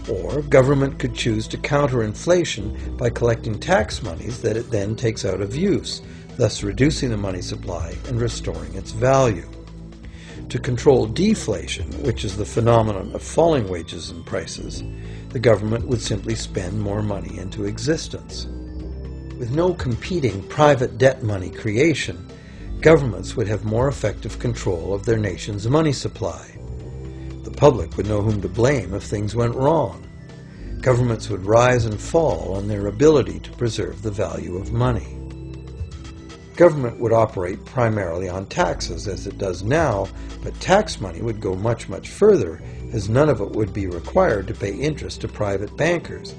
Or government could choose to counter inflation by collecting tax monies that it then takes out of use, thus reducing the money supply and restoring its value. To control deflation, which is the phenomenon of falling wages and prices, the government would simply spend more money into existence. With no competing private debt money creation, governments would have more effective control of their nation's money supply. The public would know whom to blame if things went wrong. Governments would rise and fall on their ability to preserve the value of money. Government would operate primarily on taxes, as it does now, but tax money would go much, much further, as none of it would be required to pay interest to private bankers.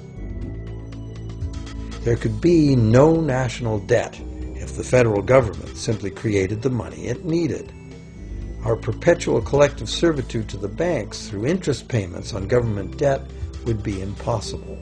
There could be no national debt if the federal government simply created the money it needed. Our perpetual collective servitude to the banks through interest payments on government debt would be impossible.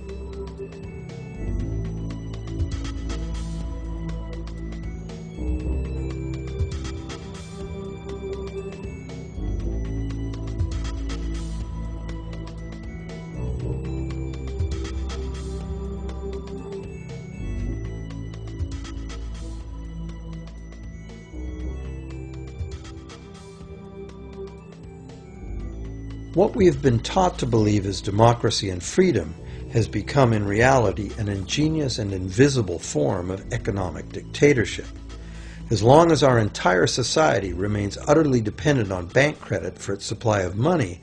What we have been taught to believe as democracy and freedom has become in reality an ingenious and invisible form of economic dictatorship. As long as our entire society remains utterly dependent on bank credit for its supply of money,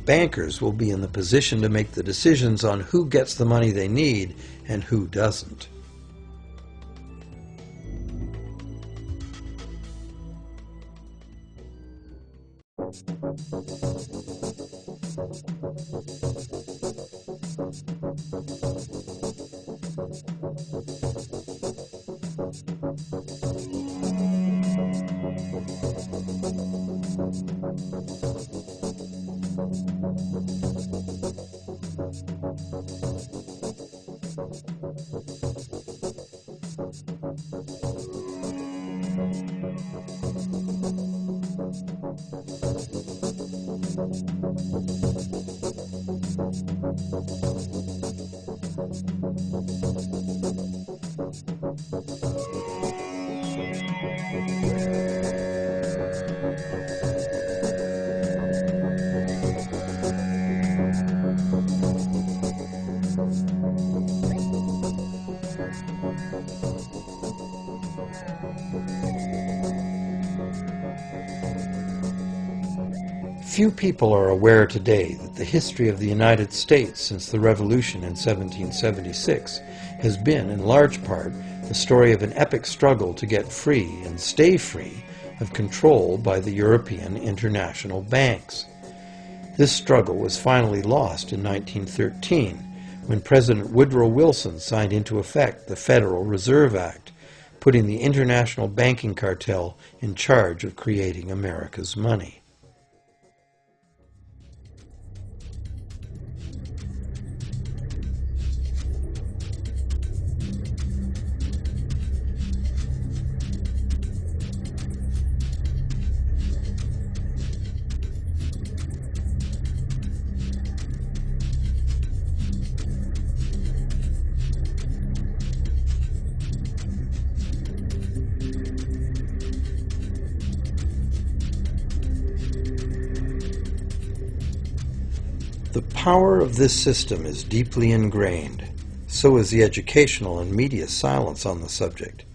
bankers will be in the position to make the decisions on who gets the money they need and who doesn't. Few people are aware today that the history of the United States since the Revolution in 1776 has been, in large part, the story of an epic struggle to get free and stay free of control by the European international banks. This struggle was finally lost in 1913 when President Woodrow Wilson signed into effect the Federal Reserve Act, putting the international banking cartel in charge of creating America's money. The power of this system is deeply ingrained. So is the educational and media silence on the subject.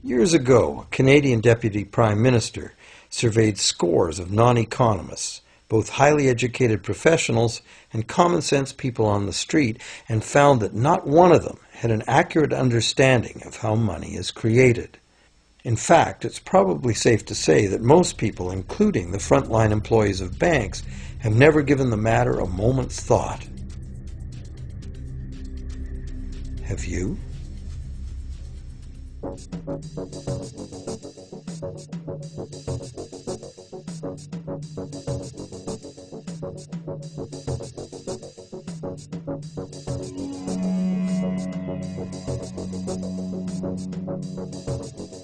Years ago, a Canadian Deputy Prime Minister surveyed scores of non-economists, both highly educated professionals and common-sense people on the street, and found that not one of them had an accurate understanding of how money is created. In fact, it's probably safe to say that most people, including the frontline employees of banks, have never given the matter a moment's thought. Have you?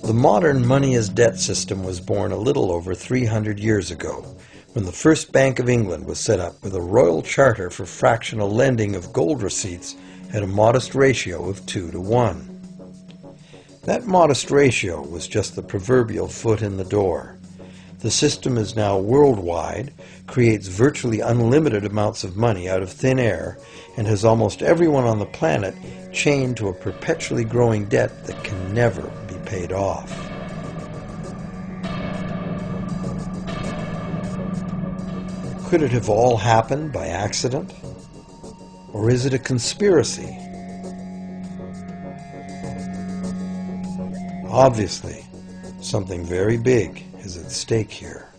The modern money-as-debt system was born a little over 300 years ago, when the first Bank of England was set up with a royal charter for fractional lending of gold receipts at a modest ratio of 2 to 1. That modest ratio was just the proverbial foot in the door. The system is now worldwide, creates virtually unlimited amounts of money out of thin air, and has almost everyone on the planet chained to a perpetually growing debt that can never be paid off. Could it have all happened by accident? Or is it a conspiracy? Obviously, something very big is at stake here.